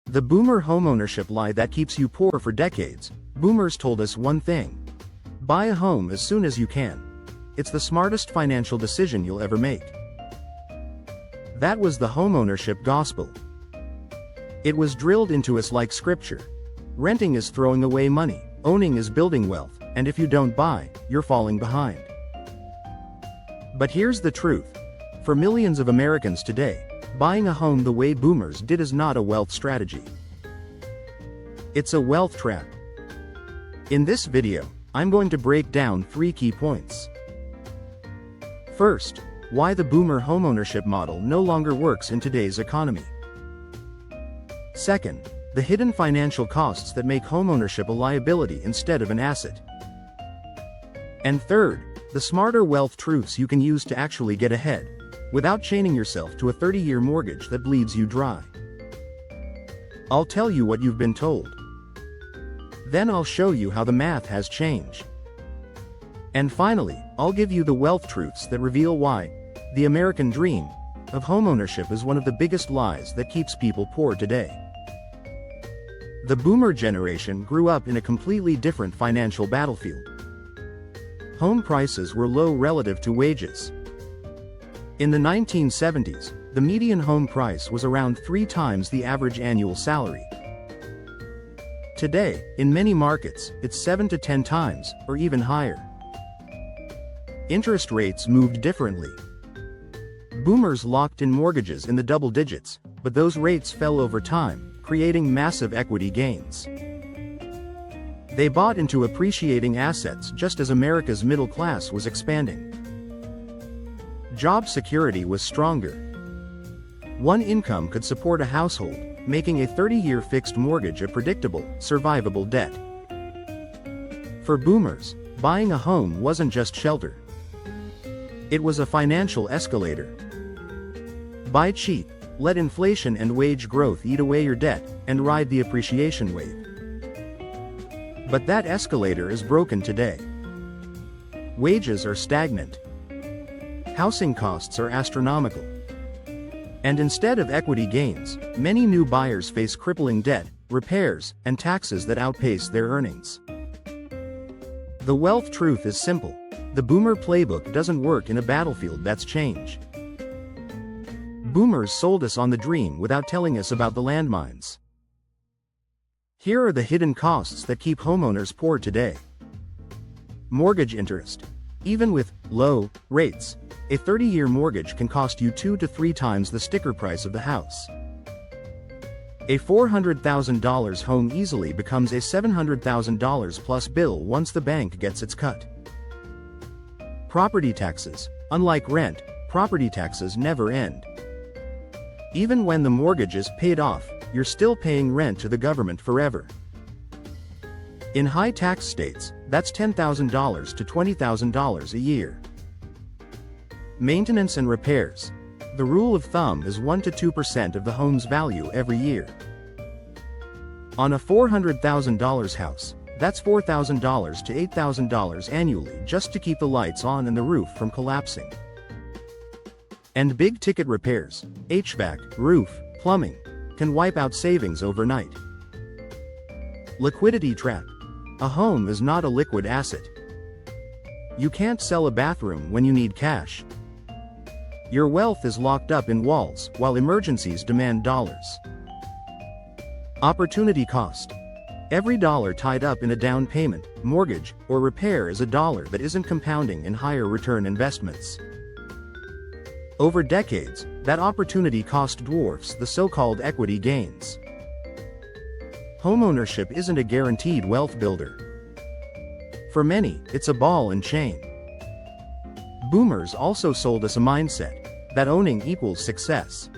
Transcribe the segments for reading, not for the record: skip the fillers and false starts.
The boomer homeownership lie that keeps you poor for decades. Boomers told us one thing: buy a home as soon as you can. It's the smartest financial decision you'll ever make. That was the homeownership gospel. It was drilled into us like scripture. Renting is throwing away money, owning is building wealth, and if you don't buy, you're falling behind. But here's the truth. For millions of Americans today, buying a home the way boomers did is not a wealth strategy. It's a wealth trap. In this video, I'm going to break down 3 key points. First, why the boomer homeownership model no longer works in today's economy. Second, the hidden financial costs that make homeownership a liability instead of an asset. And third, the smarter wealth truths you can use to actually get ahead, without chaining yourself to a 30-year mortgage that bleeds you dry. I'll tell you what you've been told. Then I'll show you how the math has changed. And finally, I'll give you the wealth truths that reveal why the American dream of homeownership is one of the biggest lies that keeps people poor today. The boomer generation grew up in a completely different financial battlefield. Home prices were low relative to wages. In the 1970s, the median home price was around 3 times the average annual salary. Today, in many markets, it's 7 to 10 times, or even higher. Interest rates moved differently. Boomers locked in mortgages in the double digits, but those rates fell over time, creating massive equity gains. They bought into appreciating assets just as America's middle class was expanding. Job security was stronger. One income could support a household, making a 30-year fixed mortgage a predictable, survivable debt. For boomers, buying a home wasn't just shelter. It was a financial escalator. Buy cheap, let inflation and wage growth eat away your debt, and ride the appreciation wave. But that escalator is broken today. Wages are stagnant. Housing costs are astronomical. And instead of equity gains, many new buyers face crippling debt, repairs, and taxes that outpace their earnings. The wealth truth is simple. The boomer playbook doesn't work in a battlefield that's change. Boomers sold us on the dream without telling us about the landmines. Here are the hidden costs that keep homeowners poor today. Mortgage interest. Even with low rates, a 30-year mortgage can cost you 2 to 3 times the sticker price of the house. A $400,000 home easily becomes a $700,000 plus bill once the bank gets its cut. Property taxes. Unlike rent, property taxes never end. Even when the mortgage is paid off, you're still paying rent to the government forever. In high-tax states, that's $10,000 to $20,000 a year. Maintenance and repairs. The rule of thumb is 1 to 2% of the home's value every year. On a $400,000 house, that's $4,000 to $8,000 annually just to keep the lights on and the roof from collapsing. And big-ticket repairs, HVAC, roof, plumbing, can wipe out savings overnight. Liquidity trap. A home is not a liquid asset. You can't sell a bathroom when you need cash. Your wealth is locked up in walls, while emergencies demand dollars. Opportunity cost. Every dollar tied up in a down payment, mortgage, or repair is a dollar that isn't compounding in higher return investments. Over decades, that opportunity cost dwarfs the so-called equity gains. Homeownership isn't a guaranteed wealth builder. For many, it's a ball and chain. Boomers also sold us a mindset that owning equals success.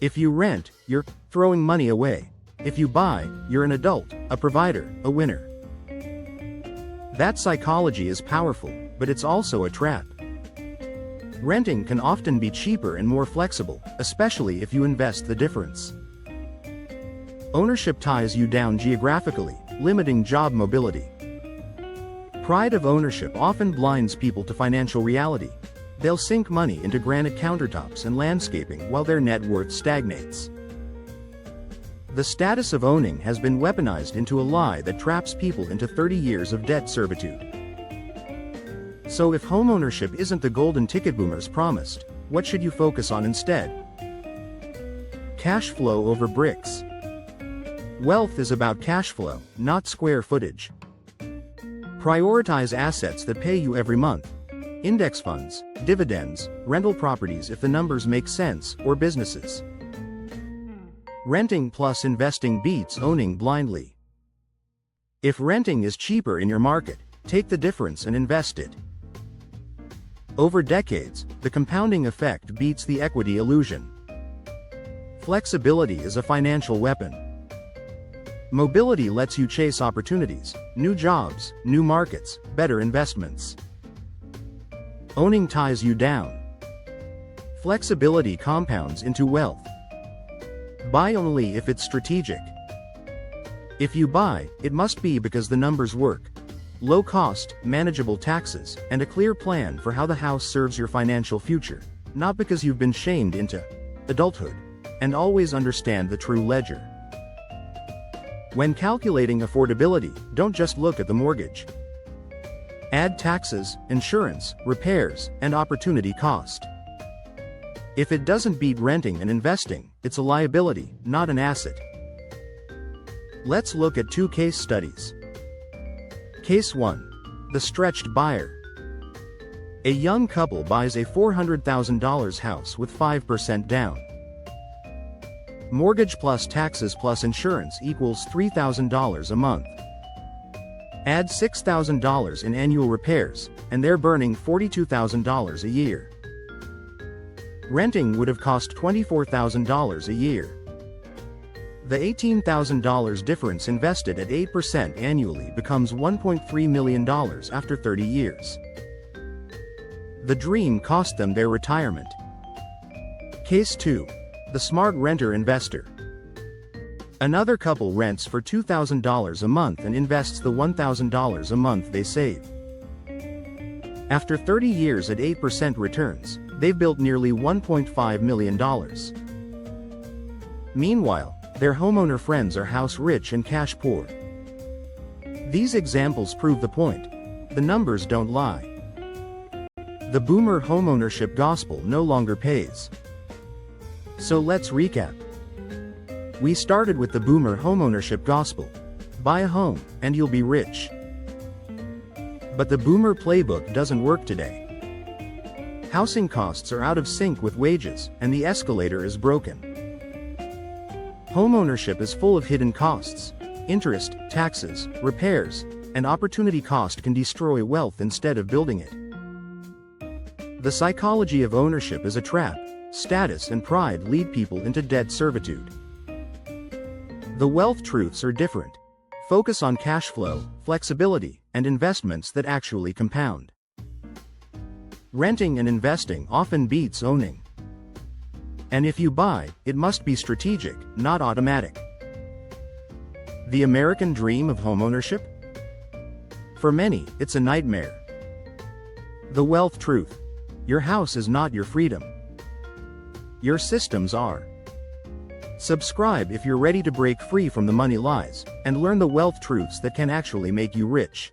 If you rent, you're throwing money away. If you buy, you're an adult, a provider, a winner. That psychology is powerful, but it's also a trap. Renting can often be cheaper and more flexible, especially if you invest the difference. Ownership ties you down geographically, limiting job mobility. Pride of ownership often blinds people to financial reality. They'll sink money into granite countertops and landscaping while their net worth stagnates. The status of owning has been weaponized into a lie that traps people into 30 years of debt servitude. So if homeownership isn't the golden ticket boomers promised, what should you focus on instead? Cash flow over bricks. Wealth is about cash flow, not square footage. Prioritize assets that pay you every month. Index funds, dividends, rental properties if the numbers make sense, or businesses. Renting plus investing beats owning blindly. If renting is cheaper in your market, take the difference and invest it. Over decades, the compounding effect beats the equity illusion. Flexibility is a financial weapon. Mobility lets you chase opportunities, new jobs, new markets, better investments. Owning ties you down. Flexibility compounds into wealth. Buy only if it's strategic. If you buy, it must be because the numbers work. Low cost, manageable taxes, and a clear plan for how the house serves your financial future, not because you've been shamed into adulthood. And always understand the true ledger. When calculating affordability, don't just look at the mortgage. Add taxes, insurance, repairs, and opportunity cost. If it doesn't beat renting and investing, it's a liability, not an asset. Let's look at 2 case studies. Case 1. The stretched buyer. A young couple buys a $400,000 house with 5% down. Mortgage plus taxes plus insurance equals $3,000 a month. Add $6,000 in annual repairs, and they're burning $42,000 a year. Renting would have cost $24,000 a year. The $18,000 difference invested at 8% annually becomes $1.3 million after 30 years. The dream cost them their retirement. Case 2. The smart renter investor. Another couple rents for $2,000 a month and invests the $1,000 a month they save. After 30 years at 8% returns, they've built nearly $1.5 million. Meanwhile, their homeowner friends are house rich and cash poor. These examples prove the point. The numbers don't lie. The boomer homeownership gospel no longer pays. So let's recap. We started with the boomer homeownership gospel. Buy a home, and you'll be rich. But the boomer playbook doesn't work today. Housing costs are out of sync with wages, and the escalator is broken. Homeownership is full of hidden costs. Interest, taxes, repairs, and opportunity cost can destroy wealth instead of building it. The psychology of ownership is a trap. Status and pride lead people into debt servitude. The wealth truths are different. Focus on cash flow, flexibility, and investments that actually compound. Renting and investing often beats owning. And if you buy, it must be strategic, not automatic. The American dream of homeownership? For many, it's a nightmare. The wealth truth. Your house is not your freedom. Your systems are. Subscribe if you're ready to break free from the money lies, and learn the wealth truths that can actually make you rich.